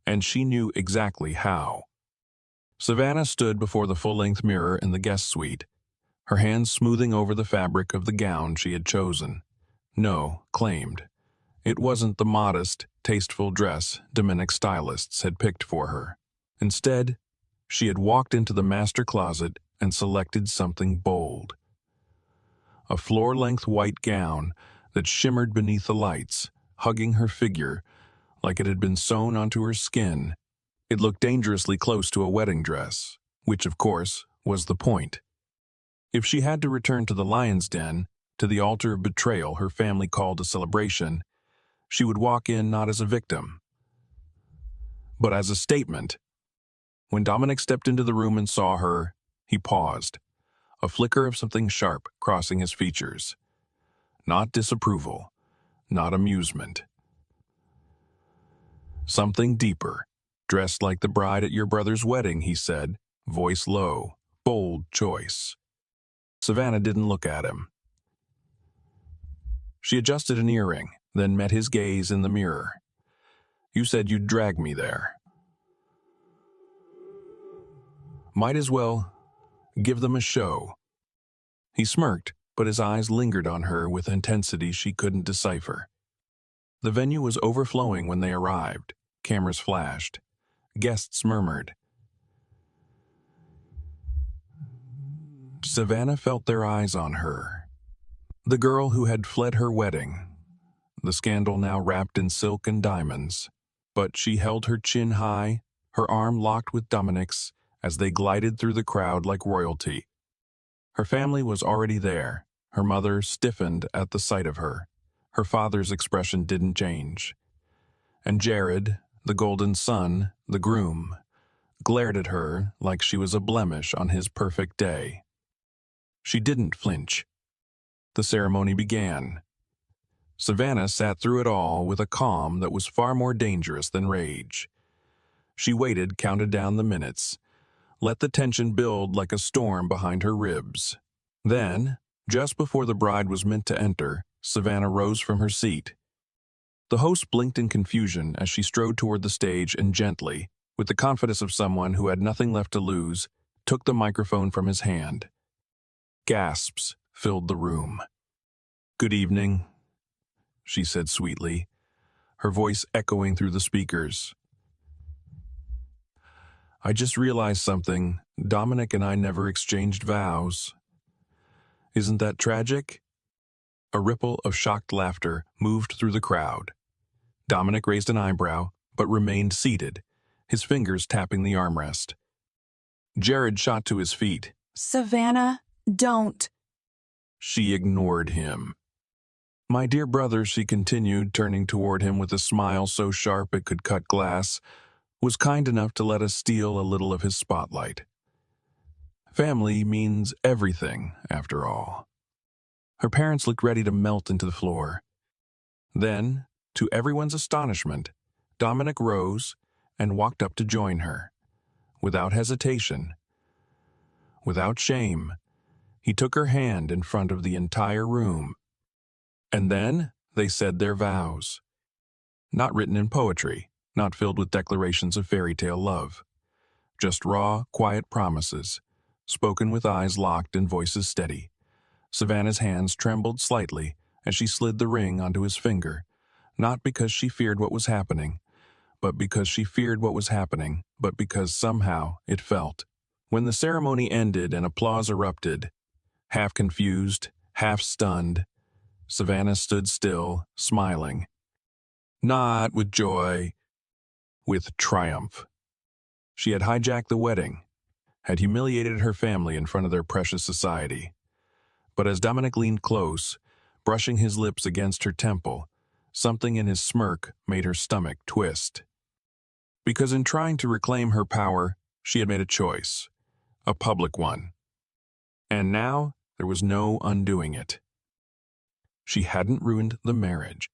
And she knew exactly how. Savannah stood before the full-length mirror in the guest suite, her hands smoothing over the fabric of the gown she had chosen. No, claimed. It wasn't the modest, tasteful dress Dominic's stylists had picked for her. Instead, she had walked into the master closet and selected something bold. A floor-length white gown that shimmered beneath the lights, hugging her figure like it had been sewn onto her skin. It looked dangerously close to a wedding dress, which, of course, was the point. If she had to return to the lion's den, to the altar of betrayal her family called a celebration, she would walk in not as a victim, but as a statement. When Dominic stepped into the room and saw her, he paused, a flicker of something sharp crossing his features. Not disapproval, not amusement. Something deeper. Dressed like the bride at your brother's wedding, he said, voice low, bold choice. Savannah didn't look at him. She adjusted an earring, then met his gaze in the mirror. You said you'd drag me there. Might as well give them a show. He smirked, but his eyes lingered on her with intensity she couldn't decipher. The venue was overflowing when they arrived. Cameras flashed. Guests murmured. Savannah felt their eyes on her. The girl who had fled her wedding, the scandal now wrapped in silk and diamonds. But she held her chin high, her arm locked with Dominic's, as they glided through the crowd like royalty. Her family was already there. Her mother stiffened at the sight of her. Her father's expression didn't change. And Jared, the golden son, the groom, glared at her like she was a blemish on his perfect day. She didn't flinch. The ceremony began. Savannah sat through it all with a calm that was far more dangerous than rage. She waited, counted down the minutes, let the tension build like a storm behind her ribs. Then, just before the bride was meant to enter, Savannah rose from her seat. The host blinked in confusion as she strode toward the stage and gently, with the confidence of someone who had nothing left to lose, took the microphone from his hand. Gasps filled the room. Good evening, she said sweetly, her voice echoing through the speakers. I just realized something. Dominic and I never exchanged vows. Isn't that tragic? A ripple of shocked laughter moved through the crowd. Dominic raised an eyebrow, but remained seated, his fingers tapping the armrest. Jared shot to his feet. Savannah, don't. She ignored him. My dear brother, she continued, turning toward him with a smile so sharp it could cut glass, was kind enough to let us steal a little of his spotlight. Family means everything, after all. Her parents looked ready to melt into the floor. Then, to everyone's astonishment, Dominic rose and walked up to join her. Without hesitation, without shame, he took her hand in front of the entire room. And then they said their vows. Not written in poetry, not filled with declarations of fairy tale love. Just raw, quiet promises, spoken with eyes locked and voices steady. Savannah's hands trembled slightly as she slid the ring onto his finger, not because she feared what was happening, but because she feared what was happening, but because somehow it felt. When the ceremony ended and applause erupted, half confused, half stunned, Savannah stood still, smiling. Not with joy, with triumph. She had hijacked the wedding, had humiliated her family in front of their precious society. But as Dominic leaned close, brushing his lips against her temple, something in his smirk made her stomach twist. Because in trying to reclaim her power, she had made a choice, a public one. And now there was no undoing it. She hadn't ruined the marriage.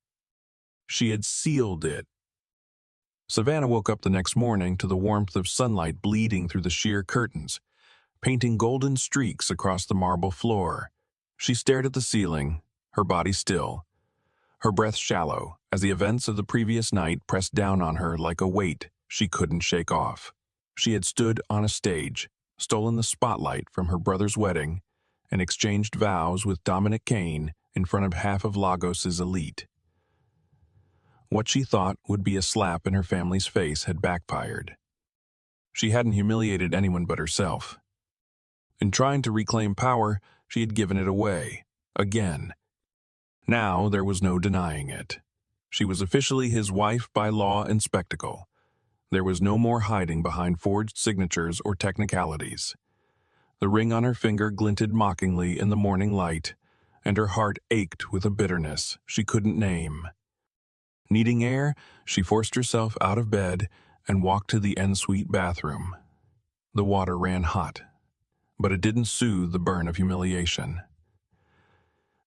She had sealed it. Savannah woke up the next morning to the warmth of sunlight bleeding through the sheer curtains, painting golden streaks across the marble floor. She stared at the ceiling, her body still, her breath shallow, as the events of the previous night pressed down on her like a weight she couldn't shake off. She had stood on a stage, stolen the spotlight from her brother's wedding, and exchanged vows with Dominic Kane in front of half of Lagos's elite. What she thought would be a slap in her family's face had backfired. She hadn't humiliated anyone but herself. In trying to reclaim power, she had given it away, again. Now there was no denying it. She was officially his wife by law and spectacle. There was no more hiding behind forged signatures or technicalities. The ring on her finger glinted mockingly in the morning light, and her heart ached with a bitterness she couldn't name. Needing air, she forced herself out of bed and walked to the ensuite bathroom. The water ran hot, but it didn't soothe the burn of humiliation.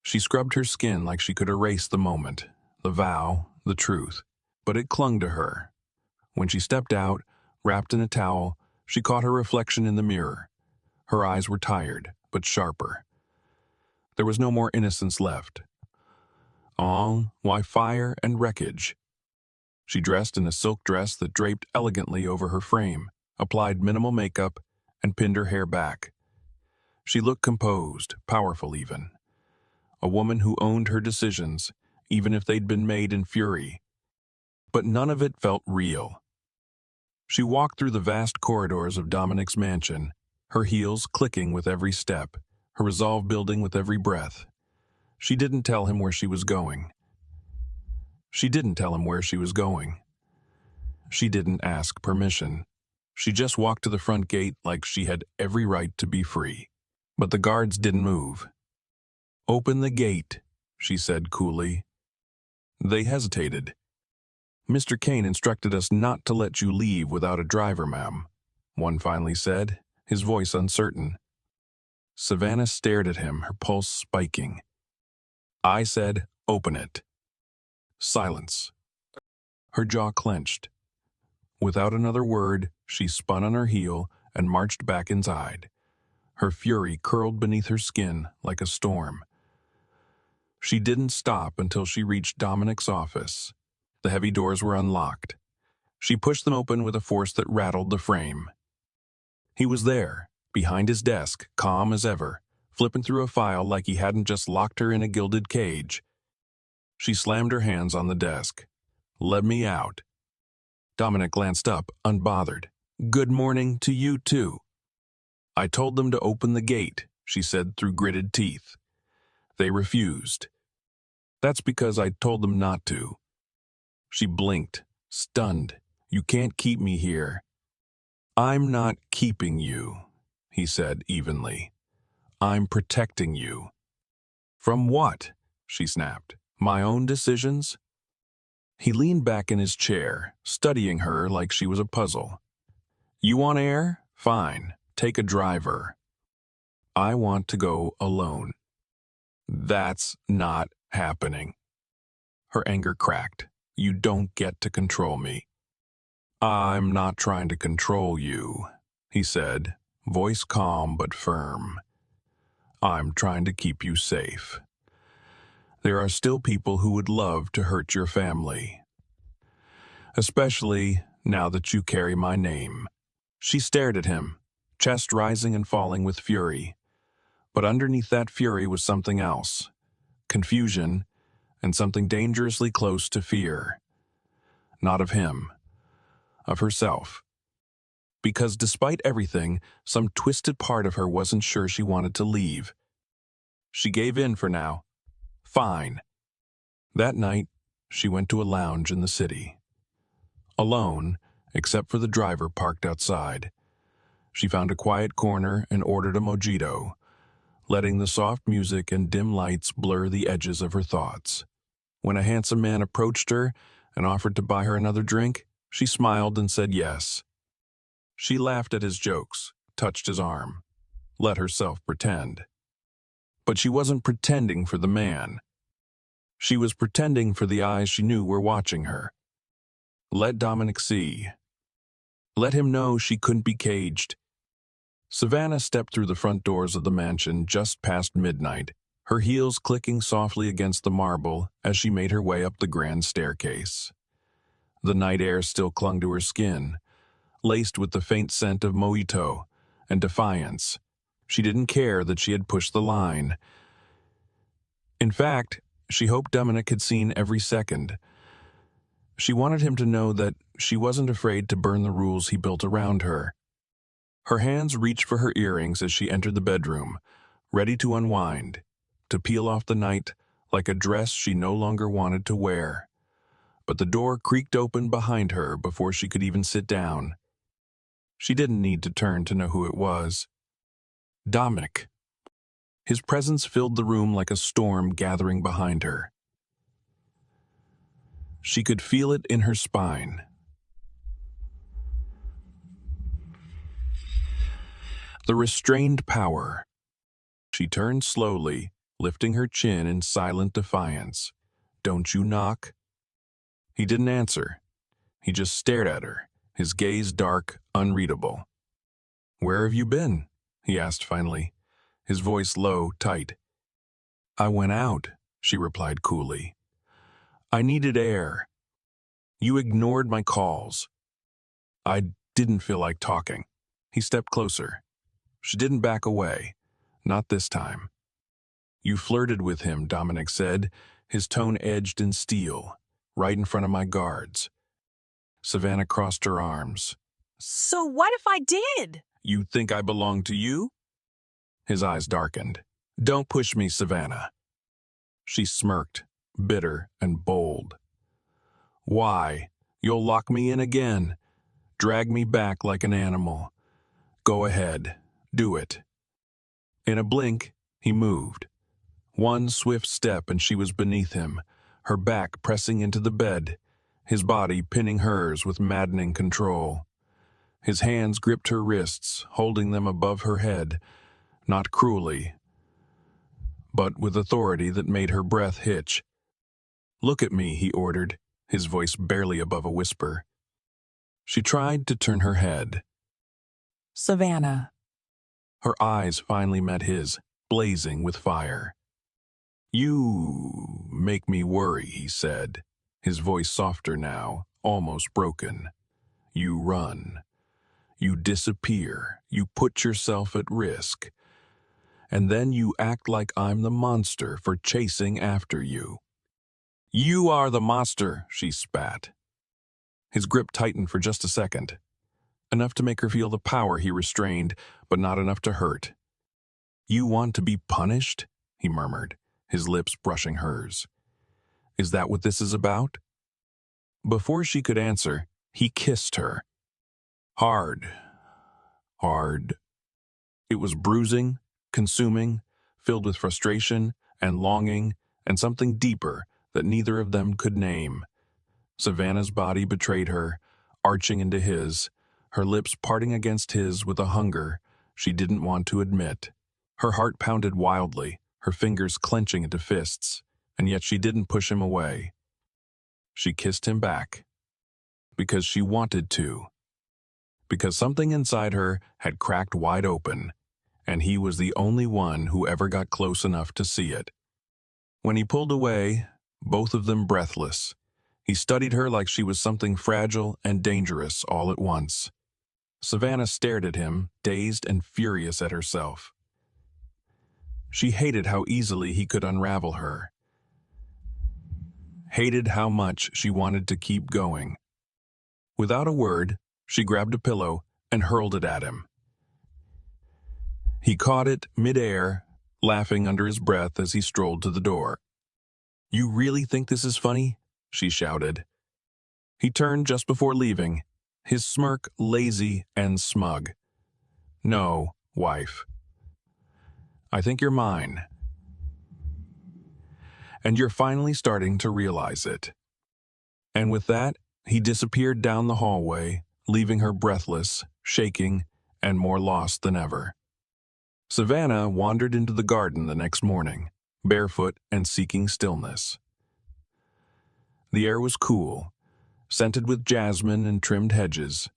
She scrubbed her skin like she could erase the moment, the vow, the truth, but it clung to her. When she stepped out, wrapped in a towel, she caught her reflection in the mirror. Her eyes were tired, but sharper. There was no more innocence left. Oh, why fire and wreckage? She dressed in a silk dress that draped elegantly over her frame, applied minimal makeup, and pinned her hair back. She looked composed, powerful even. A woman who owned her decisions, even if they'd been made in fury. But none of it felt real. She walked through the vast corridors of Dominic's mansion, her heels clicking with every step, her resolve building with every breath. She didn't tell him where she was going. She didn't tell him where she was going. She didn't ask permission. She just walked to the front gate like she had every right to be free. But the guards didn't move. "Open the gate," she said coolly. They hesitated. "Mr. Kane instructed us not to let you leave without a driver, ma'am," one finally said, his voice uncertain. Savannah stared at him, her pulse spiking. "I said, open it." Silence. Her jaw clenched. Without another word, she spun on her heel and marched back inside. Her fury curled beneath her skin like a storm. She didn't stop until she reached Dominic's office. The heavy doors were unlocked. She pushed them open with a force that rattled the frame. He was there, behind his desk, calm as ever, flipping through a file like he hadn't just locked her in a gilded cage. She slammed her hands on the desk. "Let me out." Dominic glanced up, unbothered. "Good morning to you, too." "I told them to open the gate," she said through gritted teeth. "They refused." "That's because I told them not to." She blinked, stunned. "You can't keep me here." "I'm not keeping you," he said evenly. "I'm protecting you." "From what?" she snapped. "My own decisions?" He leaned back in his chair, studying her like she was a puzzle. "You want air? Fine. Take a driver." "I want to go alone." "That's not happening." Her anger cracked. "You don't get to control me." "I'm not trying to control you," he said, voice calm but firm. I'm trying to keep you safe. There are still people who would love to hurt your family, especially now that you carry my name. She stared at him, chest rising and falling with fury. But underneath that fury was something else, confusion, and something dangerously close to fear. Not of him, of herself. Because despite everything, some twisted part of her wasn't sure she wanted to leave. She gave in for now. Fine. That night, she went to a lounge in the city. Alone, except for the driver parked outside. She found a quiet corner and ordered a mojito, letting the soft music and dim lights blur the edges of her thoughts. When a handsome man approached her and offered to buy her another drink, she smiled and said yes. She laughed at his jokes, touched his arm, let herself pretend. But she wasn't pretending for the man. She was pretending for the eyes she knew were watching her. Let Dominic see. Let him know she couldn't be caged. Savannah stepped through the front doors of the mansion just past midnight, her heels clicking softly against the marble as she made her way up the grand staircase. The night air still clung to her skin, laced with the faint scent of mojito and defiance. She didn't care that she had pushed the line. In fact, she hoped Dominic had seen every second. She wanted him to know that she wasn't afraid to burn the rules he built around her. Her hands reached for her earrings as she entered the bedroom, ready to unwind, to peel off the night like a dress she no longer wanted to wear. But the door creaked open behind her before she could even sit down. She didn't need to turn to know who it was. Dominic. His presence filled the room like a storm gathering behind her. She could feel it in her spine. The restrained power. She turned slowly, lifting her chin in silent defiance. Don't you knock? He didn't answer. He just stared at her, his gaze dark, unreadable. Where have you been? He asked finally, his voice low, tight. I went out, she replied coolly. I needed air. You ignored my calls. I didn't feel like talking. He stepped closer. She didn't back away. Not this time. You flirted with him, Dominic said, his tone edged in steel, right in front of my guards. Savannah crossed her arms. So what if I did? You think I belong to you? His eyes darkened. Don't push me, Savannah. She smirked, bitter and bold. Why? You'll lock me in again. Drag me back like an animal. Go ahead. Do it. In a blink, he moved. One swift step and she was beneath him, her back pressing into the bed, his body pinning hers with maddening control. His hands gripped her wrists, holding them above her head, not cruelly, but with authority that made her breath hitch. Look at me, he ordered, his voice barely above a whisper. She tried to turn her head. Savannah. Her eyes finally met his, blazing with fire. You make me worry, he said, his voice softer now, almost broken. You run. You disappear. You put yourself at risk. And then you act like I'm the monster for chasing after you. You are the monster, she spat. His grip tightened for just a second, enough to make her feel the power he restrained, but not enough to hurt. You want to be punished? He murmured, his lips brushing hers. Is that what this is about? Before she could answer, he kissed her. Hard. Hard. It was bruising, consuming, filled with frustration and longing and something deeper that neither of them could name. Savannah's body betrayed her, arching into his, her lips parting against his with a hunger she didn't want to admit. Her heart pounded wildly, her fingers clenching into fists, and yet she didn't push him away. She kissed him back, because she wanted to. because something inside her had cracked wide open, and he was the only one who ever got close enough to see it. When he pulled away, both of them breathless, he studied her like she was something fragile and dangerous all at once. Savannah stared at him, dazed and furious at herself. She hated how easily he could unravel her. Hated how much she wanted to keep going. Without a word, she grabbed a pillow and hurled it at him. He caught it mid-air, laughing under his breath as he strolled to the door. "You really think this is funny?" she shouted. He turned just before leaving, his smirk lazy and smug. "No, wife. I think you're mine. And you're finally starting to realize it." And with that, he disappeared down the hallway, leaving her breathless, shaking, and more lost than ever. Savannah wandered into the garden the next morning, barefoot and seeking stillness. The air was cool, scented with jasmine and trimmed hedges,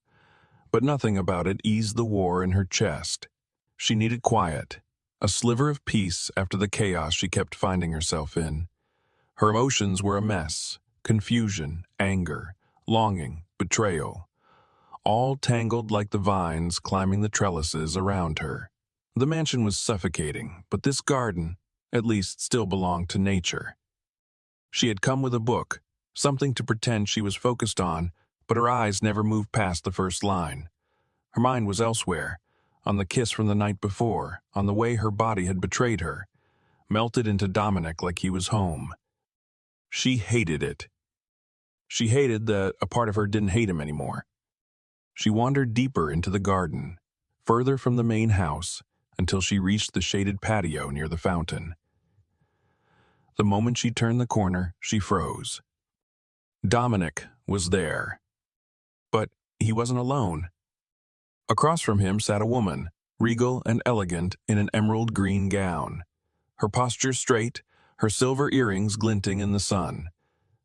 but nothing about it eased the war in her chest. She needed quiet, a sliver of peace after the chaos she kept finding herself in. Her emotions were a mess: confusion, anger, longing, betrayal, all tangled like the vines climbing the trellises around her. The mansion was suffocating, but this garden, at least, still belonged to nature. She had come with a book, something to pretend she was focused on, but her eyes never moved past the first line. Her mind was elsewhere, on the kiss from the night before, on the way her body had betrayed her, melted into Dominic like he was home. She hated it. She hated that a part of her didn't hate him anymore. She wandered deeper into the garden, further from the main house, until she reached the shaded patio near the fountain. The moment she turned the corner, she froze. Dominic was there. But he wasn't alone. Across from him sat a woman, regal and elegant in an emerald green gown, her posture straight, her silver earrings glinting in the sun.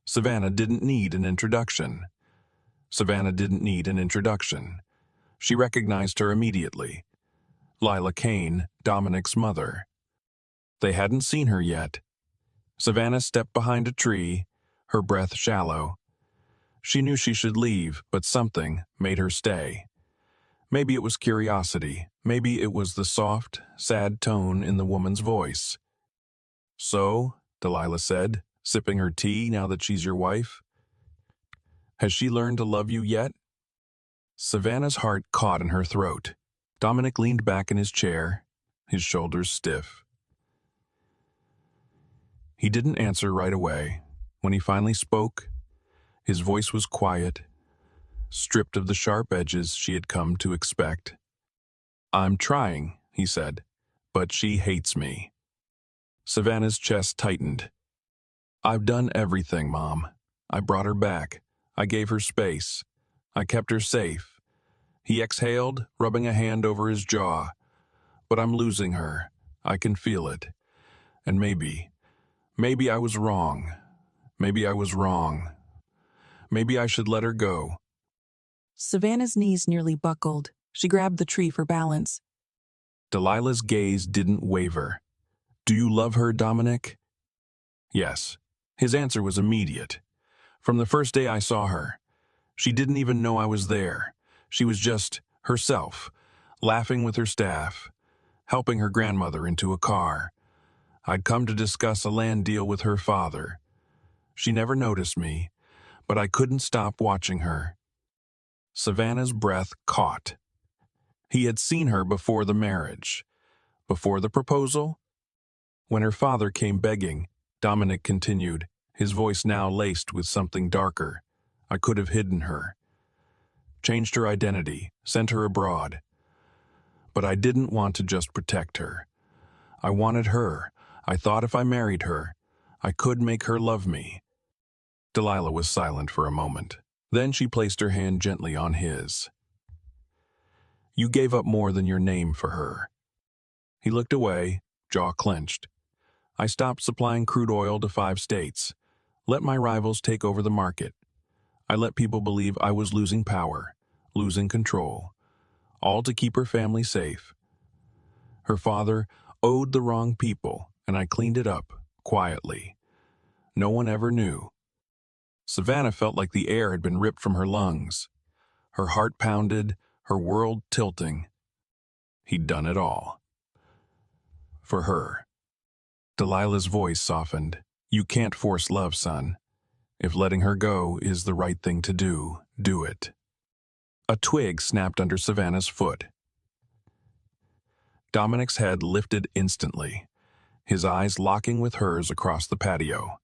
Savannah didn't need an introduction. Savannah didn't need an introduction. She recognized her immediately. Lila Kane, Dominic's mother. They hadn't seen her yet. Savannah stepped behind a tree, her breath shallow. She knew she should leave, but something made her stay. Maybe it was curiosity. Maybe it was the soft, sad tone in the woman's voice. "So," Delilah said, sipping her tea now that she's your wife, "has she learned to love you yet?" Savannah's heart caught in her throat. Dominic leaned back in his chair, his shoulders stiff. He didn't answer right away. When he finally spoke, his voice was quiet, stripped of the sharp edges she had come to expect. "I'm trying," he said, "but she hates me." Savannah's chest tightened. "I've done everything, Mom. I brought her back. I gave her space. I kept her safe." He exhaled, rubbing a hand over his jaw. "But I'm losing her. I can feel it. And maybe I was wrong. Maybe I was wrong. Maybe I should let her go." Savannah's knees nearly buckled. She grabbed the tree for balance. Delilah's gaze didn't waver. "Do you love her, Dominic?" "Yes." His answer was immediate. "From the first day I saw her. She didn't even know I was there. She was just herself, laughing with her staff, helping her grandmother into a car. I'd come to discuss a land deal with her father. She never noticed me, but I couldn't stop watching her." Savannah's breath caught. He had seen her before the marriage. Before the proposal? When her father came begging, Dominic continued, his voice now laced with something darker. "I could have hidden her. Changed her identity, sent her abroad. But I didn't want to just protect her. I wanted her. I thought if I married her, I could make her love me." Delilah was silent for a moment. Then she placed her hand gently on his. "You gave up more than your name for her." He looked away, jaw clenched. "I stopped supplying crude oil to 5 states. Let my rivals take over the market. I let people believe I was losing power, losing control. all to keep her family safe. Her father owed the wrong people, and I cleaned it up, quietly. No one ever knew. Savannah felt like the air had been ripped from her lungs. Her heart pounded, her world tilting. He'd done it all. For her. Delilah's voice softened. You can't force love, son. If letting her go is the right thing to do, do it. A twig snapped under Savannah's foot. Dominic's head lifted instantly, his eyes locking with hers across the patio.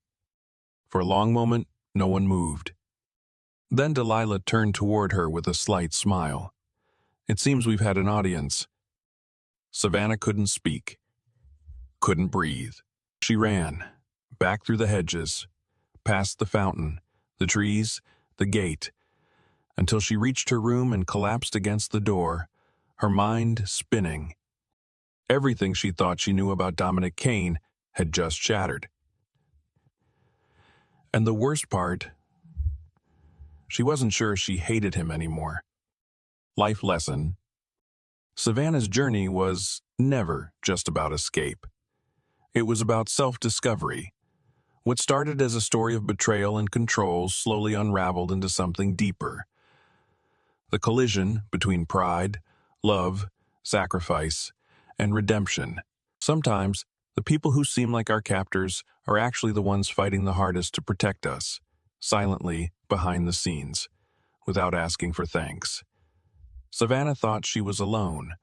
For a long moment, no one moved. Then Delilah turned toward her with a slight smile. It seems we've had an audience. Savannah couldn't speak, couldn't breathe. She ran, back through the hedges, past the fountain, the trees, the gate, until she reached her room and collapsed against the door, her mind spinning. Everything she thought she knew about Dominic Kane had just shattered. And the worst part, she wasn't sure she hated him anymore. Life lesson. Savannah's journey was never just about escape. It was about self-discovery. What started as a story of betrayal and control slowly unraveled into something deeper. The collision between pride, love, sacrifice, and redemption. Sometimes, the people who seem like our captors are actually the ones fighting the hardest to protect us, silently behind the scenes, without asking for thanks. Savannah thought she was alone,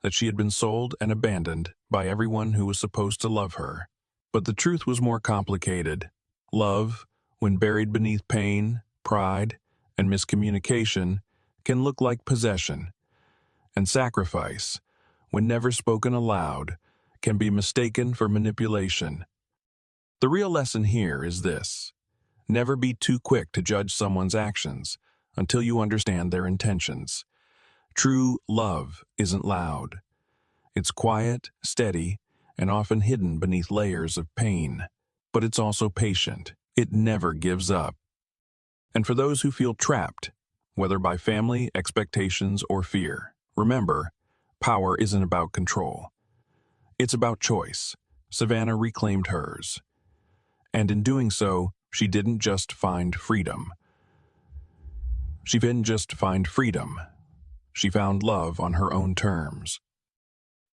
that she had been sold and abandoned by everyone who was supposed to love her. But the truth was more complicated. Love, when buried beneath pain, pride, and miscommunication, can look like possession. And sacrifice, when never spoken aloud, can be mistaken for manipulation. The real lesson here is this: never be too quick to judge someone's actions until you understand their intentions. True love isn't loud. It's quiet, steady, and often hidden beneath layers of pain. But it's also patient. It never gives up. And for those who feel trapped, whether by family, expectations, or fear, remember, power isn't about control. It's about choice. Savannah reclaimed hers. And in doing so, she didn't just find freedom. She found love on her own terms.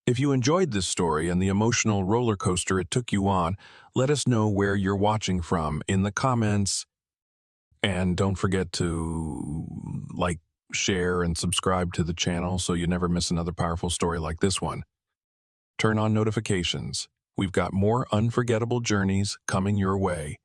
If you enjoyed this story and the emotional roller coaster it took you on, let us know where you're watching from in the comments. And don't forget to like, share, and subscribe to the channel so you never miss another powerful story like this one. Turn on notifications. We've got more unforgettable journeys coming your way.